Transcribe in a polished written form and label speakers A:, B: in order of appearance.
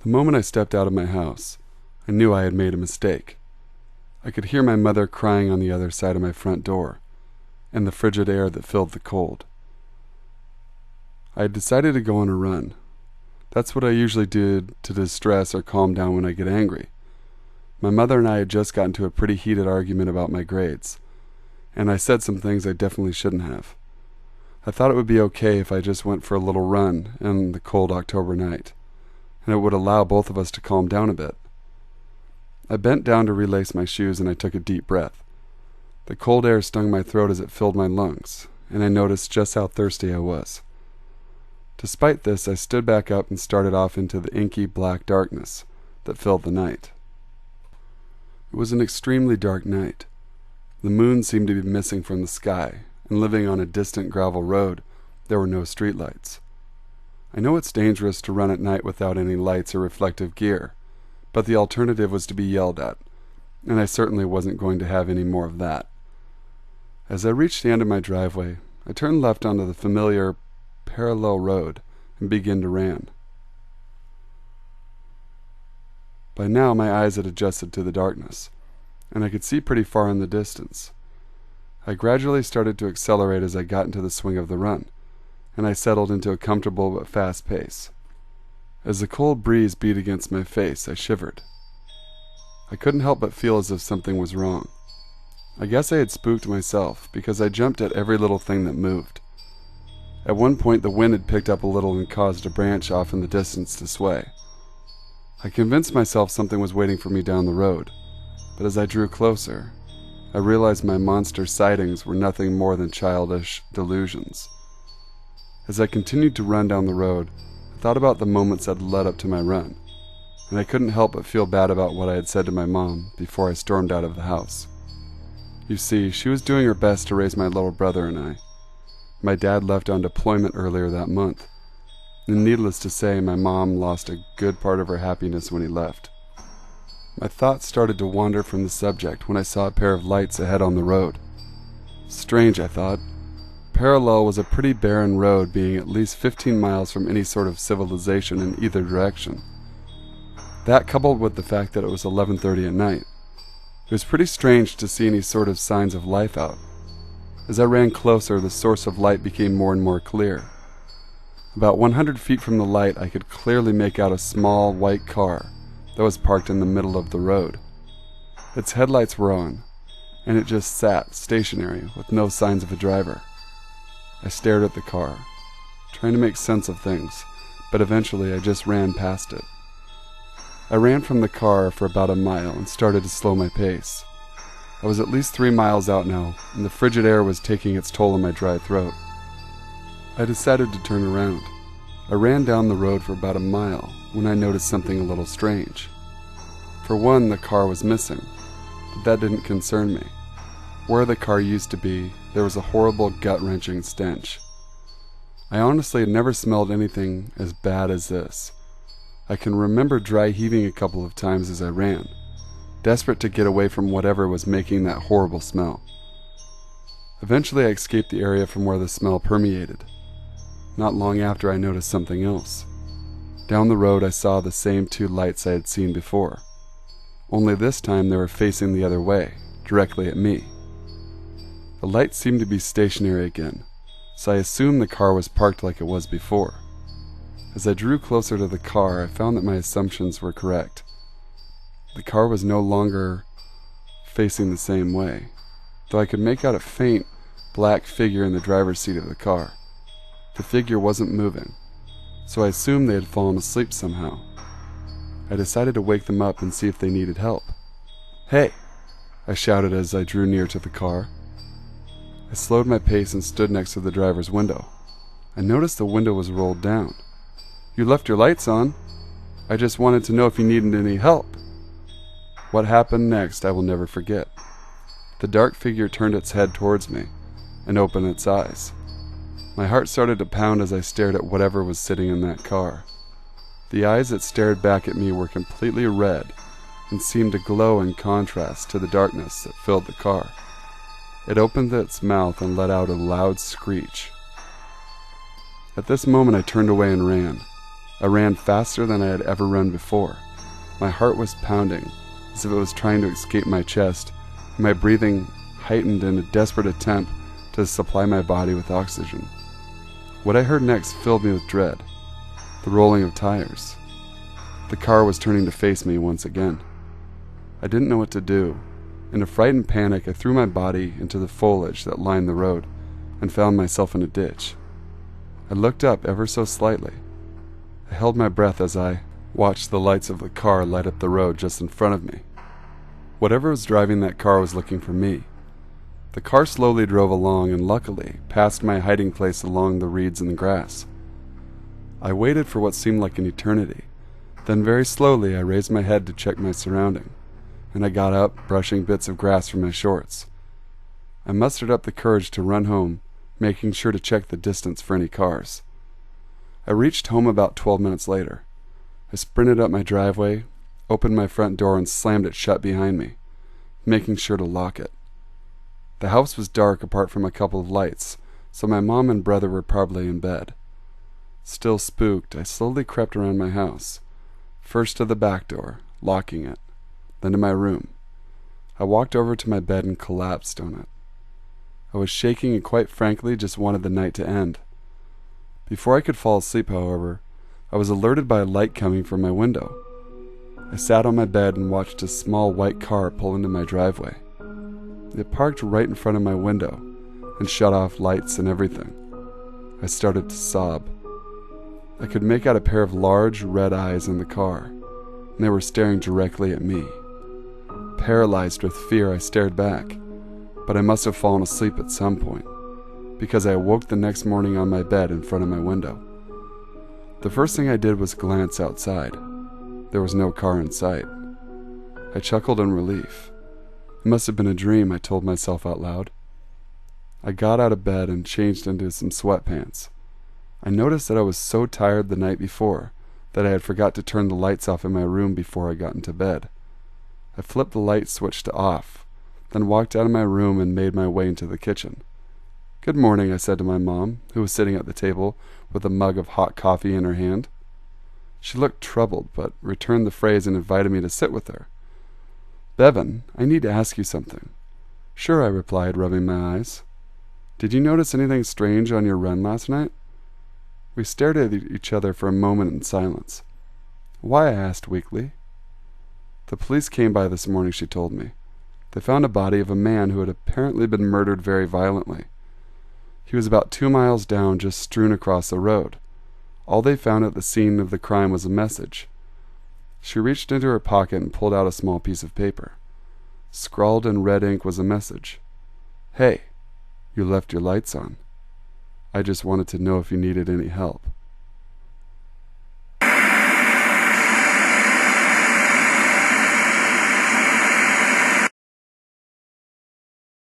A: The moment I stepped out of my house, I knew I had made a mistake. I could hear my mother crying on the other side of my front door, and the frigid air that filled the cold. I had decided to go on a run. That's what I usually do to distress or calm down when I get angry. My mother and I had just gotten into a pretty heated argument about my grades, and I said some things I definitely shouldn't have. I thought it would be okay if I just went for a little run in the cold October night, and it would allow both of us to calm down a bit. I bent down to relace my shoes and I took a deep breath. The cold air stung my throat as it filled my lungs, and I noticed just how thirsty I was. Despite this, I stood back up and started off into the inky black darkness that filled the night. It was an extremely dark night. The moon seemed to be missing from the sky, and living on a distant gravel road, there were no streetlights. I know it's dangerous to run at night without any lights or reflective gear, but the alternative was to be yelled at, and I certainly wasn't going to have any more of that. As I reached the end of my driveway, I turned left onto the familiar parallel road and began to ran. By now my eyes had adjusted to the darkness, and I could see pretty far in the distance. I gradually started to accelerate as I got into the swing of the run, and I settled into a comfortable but fast pace. As the cold breeze beat against my face, I shivered. I couldn't help but feel as if something was wrong. I guess I had spooked myself, because I jumped at every little thing that moved. At one point the wind had picked up a little and caused a branch off in the distance to sway. I convinced myself something was waiting for me down the road, but as I drew closer, I realized my monster sightings were nothing more than childish delusions. As I continued to run down the road, I thought about the moments that had led up to my run, and I couldn't help but feel bad about what I had said to my mom before I stormed out of the house. You see, she was doing her best to raise my little brother and I. My dad left on deployment earlier that month, and needless to say, my mom lost a good part of her happiness when he left. My thoughts started to wander from the subject when I saw a pair of lights ahead on the road. Strange, I thought. Parallel was a pretty barren road, being at least 15 miles from any sort of civilization in either direction. That, coupled with the fact that it was 11:30 at night, it was pretty strange to see any sort of signs of life out. As I ran closer, the source of light became more and more clear. About 100 feet from the light, I could clearly make out a small white car that was parked in the middle of the road. Its headlights were on, and it just sat stationary with no signs of a driver. I stared at the car, trying to make sense of things, but eventually I just ran past it. I ran from the car for about a mile and started to slow my pace. I was at least 3 miles out now, and the frigid air was taking its toll on my dry throat. I decided to turn around. I ran down the road for about a mile when I noticed something a little strange. For one, the car was missing, but that didn't concern me. Where the car used to be, there was a horrible gut-wrenching stench. I honestly had never smelled anything as bad as this. I can remember dry heaving a couple of times as I ran, desperate to get away from whatever was making that horrible smell. Eventually I escaped the area from where the smell permeated. Not long after, I noticed something else. Down the road I saw the same 2 lights I had seen before, only this time they were facing the other way, directly at me. The lights seemed to be stationary again, so I assumed the car was parked like it was before. As I drew closer to the car, I found that my assumptions were correct. The car was no longer facing the same way, though I could make out a faint, black figure in the driver's seat of the car. The figure wasn't moving, so I assumed they had fallen asleep somehow. I decided to wake them up and see if they needed help. "Hey!" I shouted as I drew near to the car. I slowed my pace and stood next to the driver's window. I noticed the window was rolled down. "You left your lights on. I just wanted to know if you needed any help." What happened next I will never forget. The dark figure turned its head towards me and opened its eyes. My heart started to pound as I stared at whatever was sitting in that car. The eyes that stared back at me were completely red and seemed to glow in contrast to the darkness that filled the car. It opened its mouth and let out a loud screech. At this moment I turned away and ran. I ran faster than I had ever run before. My heart was pounding, as if it was trying to escape my chest, and my breathing heightened in a desperate attempt to supply my body with oxygen. What I heard next filled me with dread. The rolling of tires. The car was turning to face me once again. I didn't know what to do. In a frightened panic, I threw my body into the foliage that lined the road and found myself in a ditch. I looked up ever so slightly. I held my breath as I watched the lights of the car light up the road just in front of me. Whatever was driving that car was looking for me. The car slowly drove along and luckily passed my hiding place along the reeds and the grass. I waited for what seemed like an eternity. Then very slowly I raised my head to check my surroundings, and I got up, brushing bits of grass from my shorts. I mustered up the courage to run home, making sure to check the distance for any cars. I reached home about 12 minutes later. I sprinted up my driveway, opened my front door, and slammed it shut behind me, making sure to lock it. The house was dark apart from a couple of lights, so my mom and brother were probably in bed. Still spooked, I slowly crept around my house, first to the back door, locking it, then to my room. I walked over to my bed and collapsed on it. I was shaking and quite frankly just wanted the night to end. Before I could fall asleep, however, I was alerted by a light coming from my window. I sat on my bed and watched a small white car pull into my driveway. It parked right in front of my window and shut off lights and everything. I started to sob. I could make out a pair of large red eyes in the car, and they were staring directly at me. Paralyzed with fear, I stared back, but I must have fallen asleep at some point, because I awoke the next morning on my bed in front of my window. The first thing I did was glance outside. There was no car in sight. I chuckled in relief. It must have been a dream, I told myself out loud. I got out of bed and changed into some sweatpants. I noticed that I was so tired the night before that I had forgot to turn the lights off in my room before I got into bed. I flipped the light switch to off, then walked out of my room and made my way into the kitchen. "Good morning," I said to my mom, who was sitting at the table with a mug of hot coffee in her hand. She looked troubled, but returned the phrase and invited me to sit with her. "Bevan, I need to ask you something." "Sure," I replied, rubbing my eyes. "Did you notice anything strange on your run last night?" We stared at each other for a moment in silence. "Why?" I asked weakly. "The police came by this morning," she told me. "They found a body of a man who had apparently been murdered very violently. He was about 2 miles down, just strewn across the road. All they found at the scene of the crime was a message." She reached into her pocket and pulled out a small piece of paper. Scrawled in red ink was a message. "Hey, you left your lights on. I just wanted to know if you needed any help."